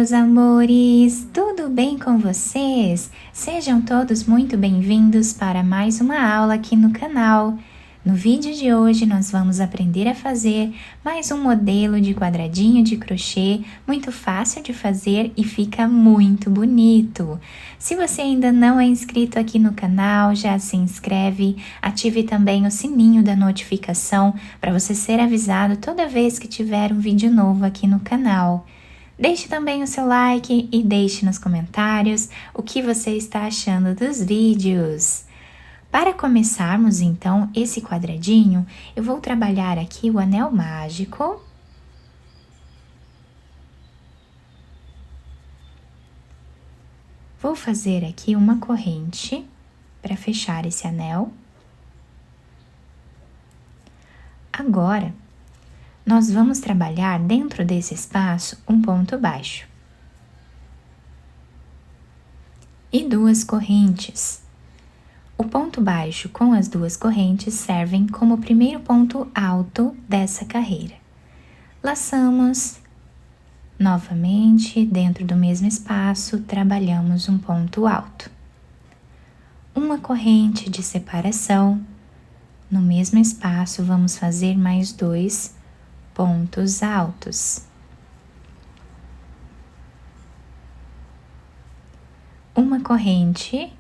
meus amores! Tudo bem com vocês? Sejam todos muito bem-vindos para mais uma aula aqui no canal. No vídeo de hoje nós vamos aprender a fazer mais um modelo de quadradinho de crochê, muito fácil de fazer e fica muito bonito. Se você ainda não é inscrito aqui no canal, já se inscreve, ative também o sininho da notificação para você ser avisado toda vez que tiver um vídeo novo aqui no canal. Deixe também o seu like e deixe nos comentários o que você está achando dos vídeos. Para começarmos então esse quadradinho, eu vou trabalhar aqui o anel mágico. Vou fazer aqui uma corrente para fechar esse anel. Agora, nós vamos trabalhar dentro desse espaço um ponto baixo. E duas correntes. O ponto baixo com as duas correntes servem como o primeiro ponto alto dessa carreira. Laçamos novamente dentro do mesmo espaço, trabalhamos um ponto alto. Uma corrente de separação. No mesmo espaço, vamos fazer mais dois pontos altos. Uma corrente.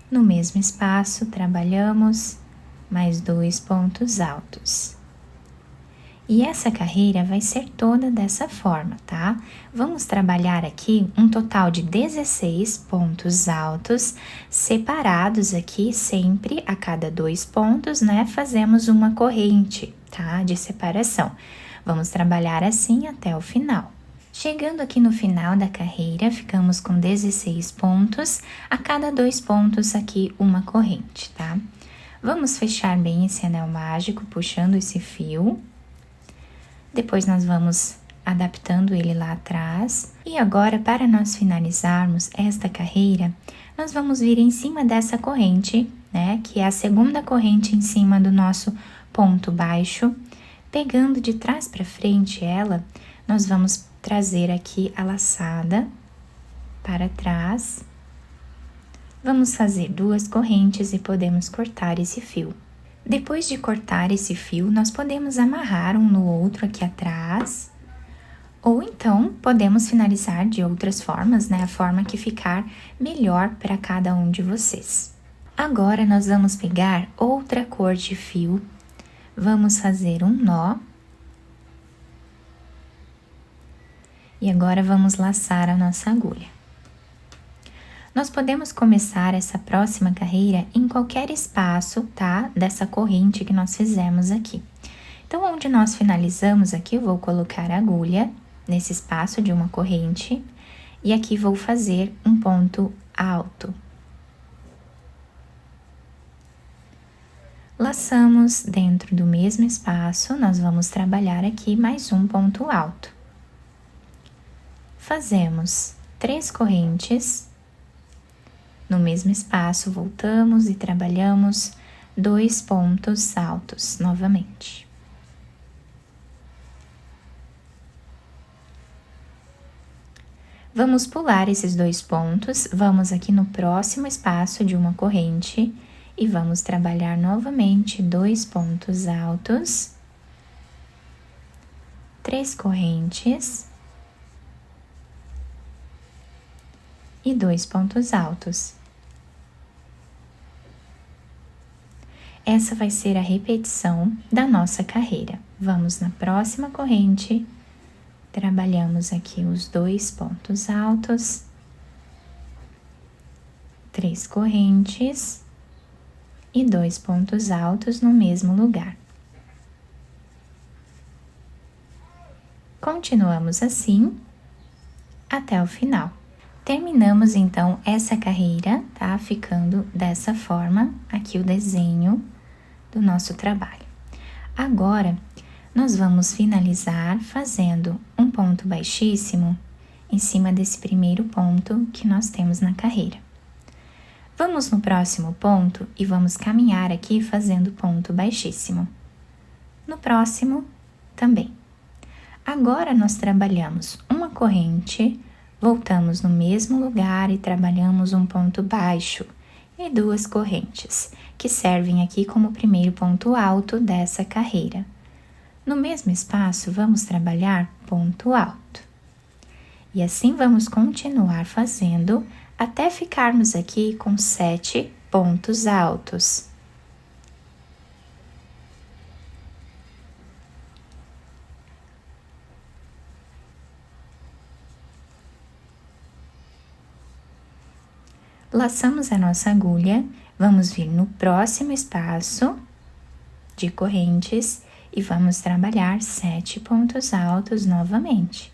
No mesmo espaço, trabalhamos mais dois pontos altos. E essa carreira vai ser toda dessa forma, tá? Vamos trabalhar aqui um total de 16 pontos altos, separados aqui sempre a cada dois pontos, né? Fazemos uma corrente, tá? De separação. Vamos trabalhar assim até o final. Chegando aqui no final da carreira, ficamos com 16 pontos, a cada dois pontos aqui uma corrente, tá? Vamos fechar bem esse anel mágico, puxando esse fio. Depois nós vamos adaptando ele lá atrás. E agora, para nós finalizarmos esta carreira, nós vamos vir em cima dessa corrente, né? Que é a segunda corrente em cima do nosso ponto baixo. Pegando de trás para frente ela, nós vamos trazer aqui a laçada para trás. Vamos fazer duas correntes e podemos cortar esse fio. Depois de cortar esse fio, nós podemos amarrar um no outro aqui atrás, ou então podemos finalizar de outras formas, né? A forma que ficar melhor para cada um de vocês. Agora, nós vamos pegar outra cor de fio, vamos fazer um nó. E agora vamos laçar a nossa agulha. Nós podemos começar essa próxima carreira em qualquer espaço, tá? Dessa corrente que nós fizemos aqui. Então, onde nós finalizamos aqui, eu vou colocar a agulha nesse espaço de uma corrente. E aqui vou fazer um ponto alto. Laçamos dentro do mesmo espaço, nós vamos trabalhar aqui mais um ponto alto. Fazemos 3 correntes, no mesmo espaço voltamos e trabalhamos 2 pontos altos novamente. Vamos pular esses 2 pontos, vamos aqui no próximo espaço de uma corrente e vamos trabalhar novamente 2 pontos altos, 3 correntes. E 2 pontos altos. Essa vai ser a repetição da nossa carreira. Vamos na próxima corrente, trabalhamos aqui os 2 pontos altos, 3 correntes e 2 pontos altos no mesmo lugar. Continuamos assim até o final. Terminamos, então, essa carreira, tá? Ficando dessa forma, aqui o desenho do nosso trabalho. Agora, nós vamos finalizar fazendo um ponto baixíssimo em cima desse primeiro ponto que nós temos na carreira. Vamos no próximo ponto e vamos caminhar aqui fazendo ponto baixíssimo. No próximo, também. Agora nós trabalhamos uma corrente, voltamos no mesmo lugar e trabalhamos um ponto baixo e duas correntes, que servem aqui como primeiro ponto alto dessa carreira. No mesmo espaço, vamos trabalhar ponto alto. E assim vamos continuar fazendo até ficarmos aqui com 7 pontos altos. Laçamos a nossa agulha, vamos vir no próximo espaço de correntes e vamos trabalhar 7 pontos altos novamente.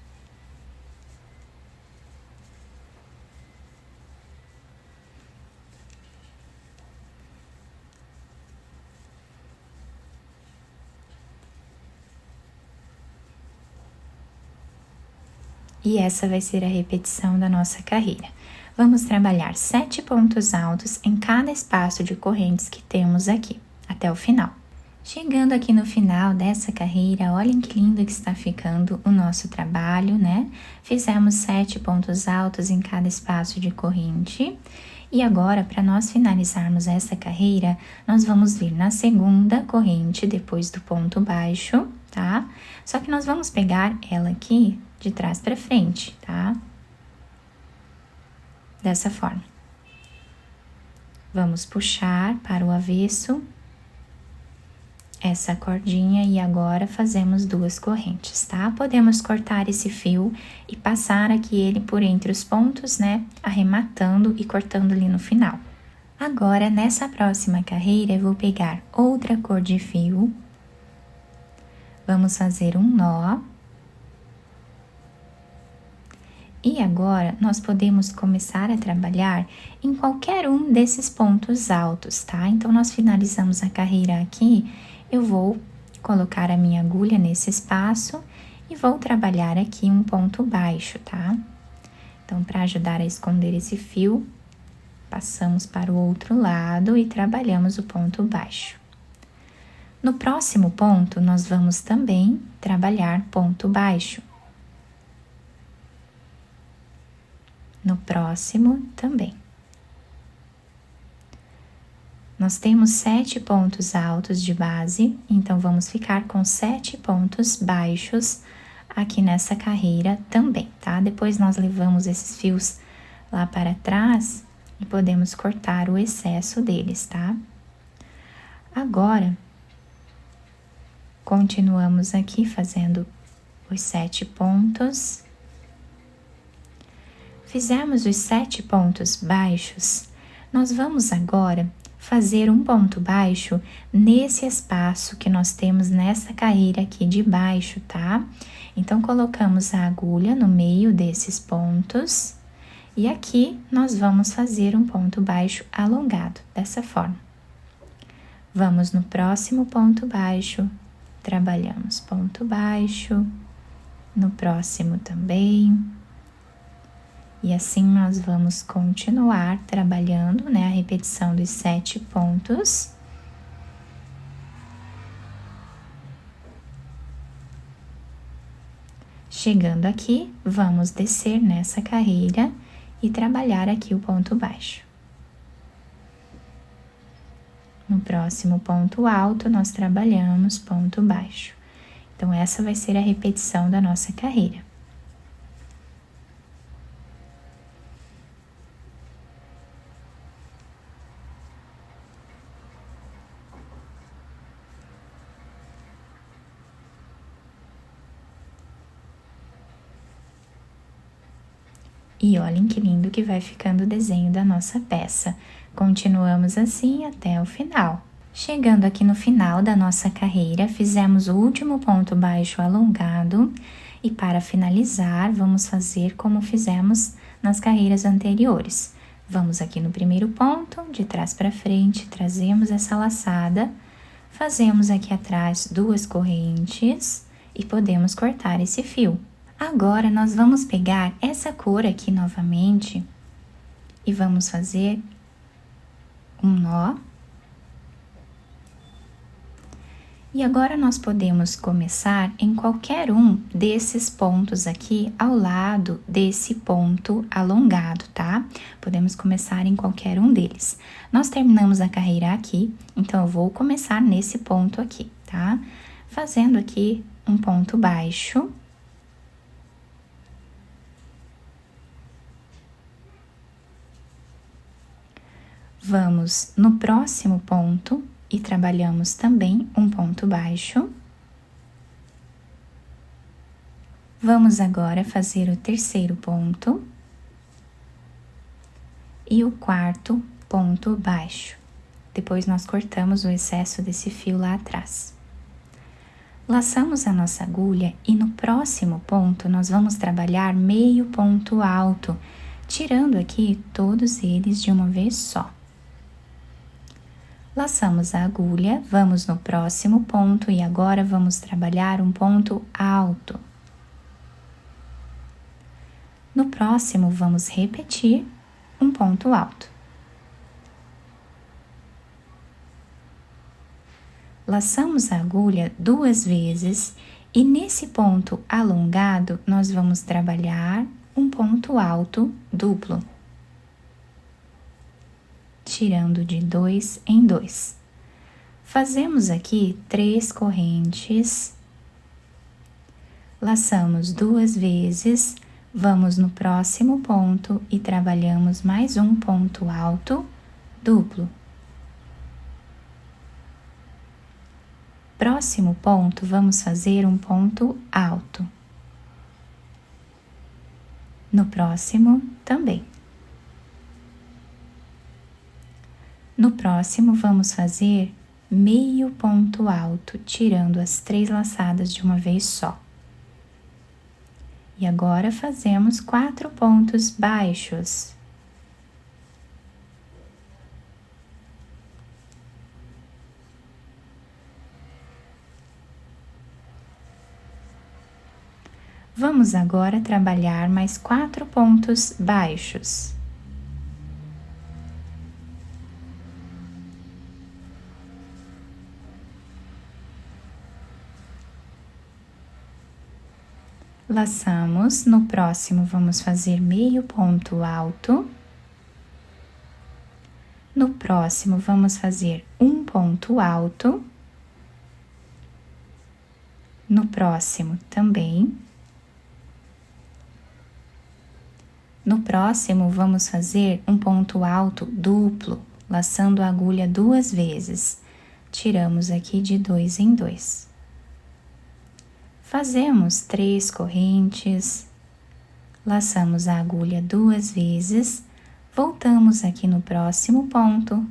E essa vai ser a repetição da nossa carreira. Vamos trabalhar 7 pontos altos em cada espaço de correntes que temos aqui, até o final. Chegando aqui no final dessa carreira, olhem que lindo que está ficando o nosso trabalho, né? Fizemos 7 pontos altos em cada espaço de corrente. E agora, para nós finalizarmos essa carreira, nós vamos vir na segunda corrente, depois do ponto baixo, tá? Só que nós vamos pegar ela aqui de trás para frente, tá? Dessa forma. Vamos puxar para o avesso essa cordinha e agora fazemos duas correntes, tá? Podemos cortar esse fio e passar aqui ele por entre os pontos, né? Arrematando e cortando ali no final. Agora, nessa próxima carreira, eu vou pegar outra cor de fio. Vamos fazer um nó. E agora, nós podemos começar a trabalhar em qualquer um desses pontos altos, tá? Então, nós finalizamos a carreira aqui, eu vou colocar a minha agulha nesse espaço e vou trabalhar aqui um ponto baixo, tá? Então, para ajudar a esconder esse fio, passamos para o outro lado e trabalhamos o ponto baixo. No próximo ponto, nós vamos também trabalhar ponto baixo. No próximo também. Nós temos 7 pontos altos de base, então vamos ficar com 7 pontos baixos aqui nessa carreira também, tá? Depois nós levamos esses fios lá para trás e podemos cortar o excesso deles, tá? Agora, continuamos aqui fazendo os 7 pontos. Fizemos os 7 pontos baixos, nós vamos agora fazer um ponto baixo nesse espaço que nós temos nessa carreira aqui de baixo, tá? Então, colocamos a agulha no meio desses pontos e aqui nós vamos fazer um ponto baixo alongado, dessa forma. Vamos no próximo ponto baixo, trabalhamos ponto baixo, no próximo também. E assim nós vamos continuar trabalhando, né, a repetição dos 7 pontos. Chegando aqui, vamos descer nessa carreira e trabalhar aqui o ponto baixo. No próximo ponto alto, nós trabalhamos ponto baixo. Então, essa vai ser a repetição da nossa carreira. E olhem que lindo que vai ficando o desenho da nossa peça. Continuamos assim até o final. Chegando aqui no final da nossa carreira, fizemos o último ponto baixo alongado e para finalizar, vamos fazer como fizemos nas carreiras anteriores. Vamos aqui no primeiro ponto, de trás para frente, trazemos essa laçada, fazemos aqui atrás 2 correntes e podemos cortar esse fio. Agora, nós vamos pegar essa cor aqui novamente e vamos fazer um nó. E agora nós podemos começar em qualquer um desses pontos aqui ao lado desse ponto alongado, tá? Podemos começar em qualquer um deles. Nós terminamos a carreira aqui, então eu vou começar nesse ponto aqui, tá? Fazendo aqui um ponto baixo. Vamos no próximo ponto e trabalhamos também um ponto baixo. Vamos agora fazer o terceiro ponto e o quarto ponto baixo. Depois nós cortamos o excesso desse fio lá atrás. Laçamos a nossa agulha e no próximo ponto nós vamos trabalhar meio ponto alto, tirando aqui todos eles de uma vez só. Laçamos a agulha, vamos no próximo ponto e agora vamos trabalhar um ponto alto. No próximo, vamos repetir um ponto alto. Laçamos a agulha 2 vezes e nesse ponto alongado, nós vamos trabalhar um ponto alto duplo, tirando de 2 em 2. Fazemos aqui 3 correntes, laçamos 2 vezes, vamos no próximo ponto e trabalhamos mais um ponto alto duplo. Próximo ponto, vamos fazer um ponto alto. No próximo, também. No próximo, vamos fazer meio ponto alto, tirando as 3 laçadas de uma vez só. E agora fazemos 4 pontos baixos. Vamos agora trabalhar mais 4 pontos baixos. Laçamos, no próximo vamos fazer meio ponto alto. No próximo vamos fazer um ponto alto. No próximo também. No próximo vamos fazer um ponto alto duplo, laçando a agulha 2 vezes. Tiramos aqui de 2 em 2. Fazemos 3 correntes, laçamos a agulha 2 vezes, voltamos aqui no próximo ponto,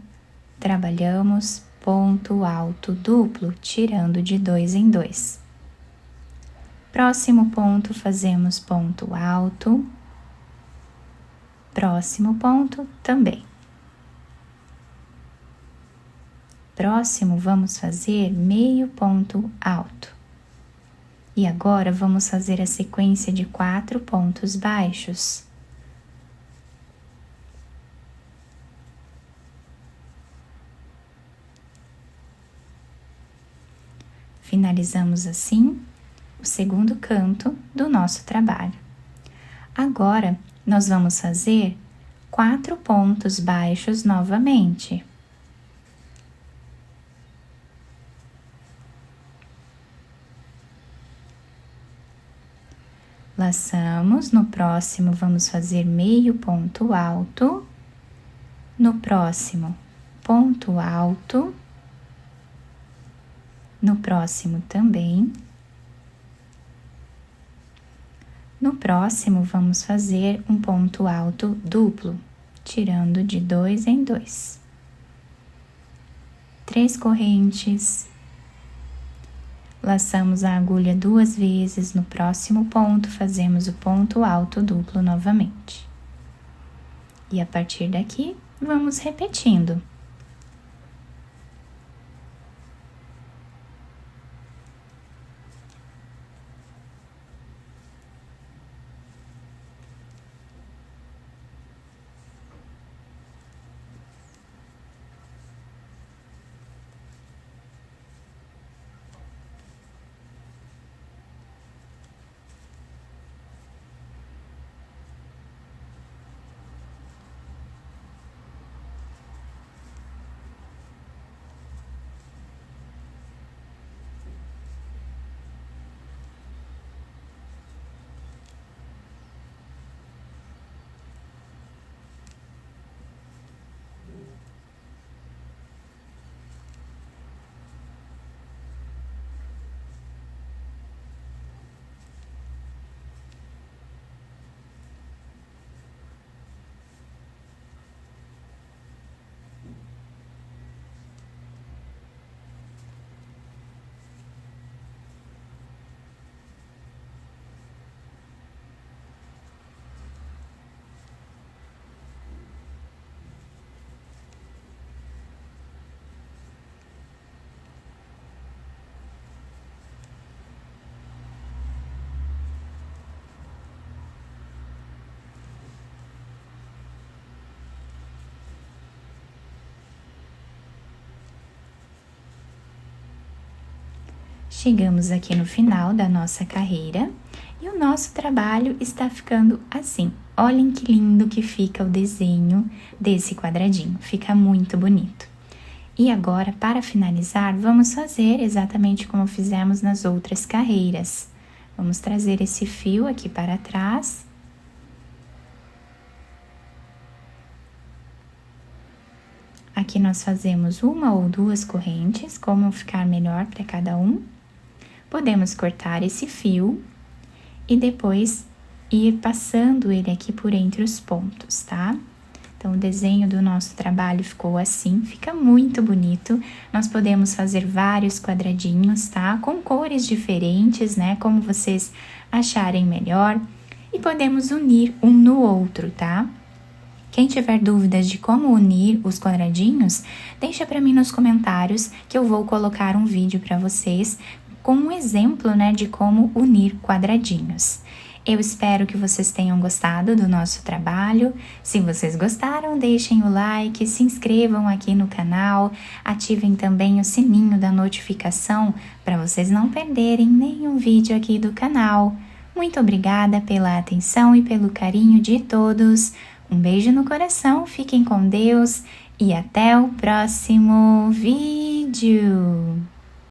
trabalhamos ponto alto duplo, tirando de 2 em 2. Próximo ponto, fazemos ponto alto, próximo ponto também. Próximo, vamos fazer meio ponto alto. E agora, vamos fazer a sequência de 4 pontos baixos. Finalizamos assim o segundo canto do nosso trabalho. Agora, nós vamos fazer 4 pontos baixos novamente. Laçamos, no próximo vamos fazer meio ponto alto, no próximo ponto alto, no próximo também. No próximo vamos fazer um ponto alto duplo, tirando de 2 em 2. 3 correntes. Laçamos a agulha 2 vezes, no próximo ponto fazemos o ponto alto duplo novamente. E a partir daqui, vamos repetindo. Chegamos aqui no final da nossa carreira e o nosso trabalho está ficando assim. Olhem que lindo que fica o desenho desse quadradinho, fica muito bonito. E agora, para finalizar, vamos fazer exatamente como fizemos nas outras carreiras. Vamos trazer esse fio aqui para trás. Aqui nós fazemos uma ou duas correntes, como ficar melhor para cada um. Podemos cortar esse fio e depois ir passando ele aqui por entre os pontos, tá? Então, o desenho do nosso trabalho ficou assim, fica muito bonito. Nós podemos fazer vários quadradinhos, tá? Com cores diferentes, né? Como vocês acharem melhor. E podemos unir um no outro, tá? Quem tiver dúvidas de como unir os quadradinhos, deixa para mim nos comentários que eu vou colocar um vídeo para vocês com um exemplo, né, de como unir quadradinhos. Eu espero que vocês tenham gostado do nosso trabalho. Se vocês gostaram, deixem o like, se inscrevam aqui no canal, ativem também o sininho da notificação para vocês não perderem nenhum vídeo aqui do canal. Muito obrigada pela atenção e pelo carinho de todos. Um beijo no coração, fiquem com Deus e até o próximo vídeo!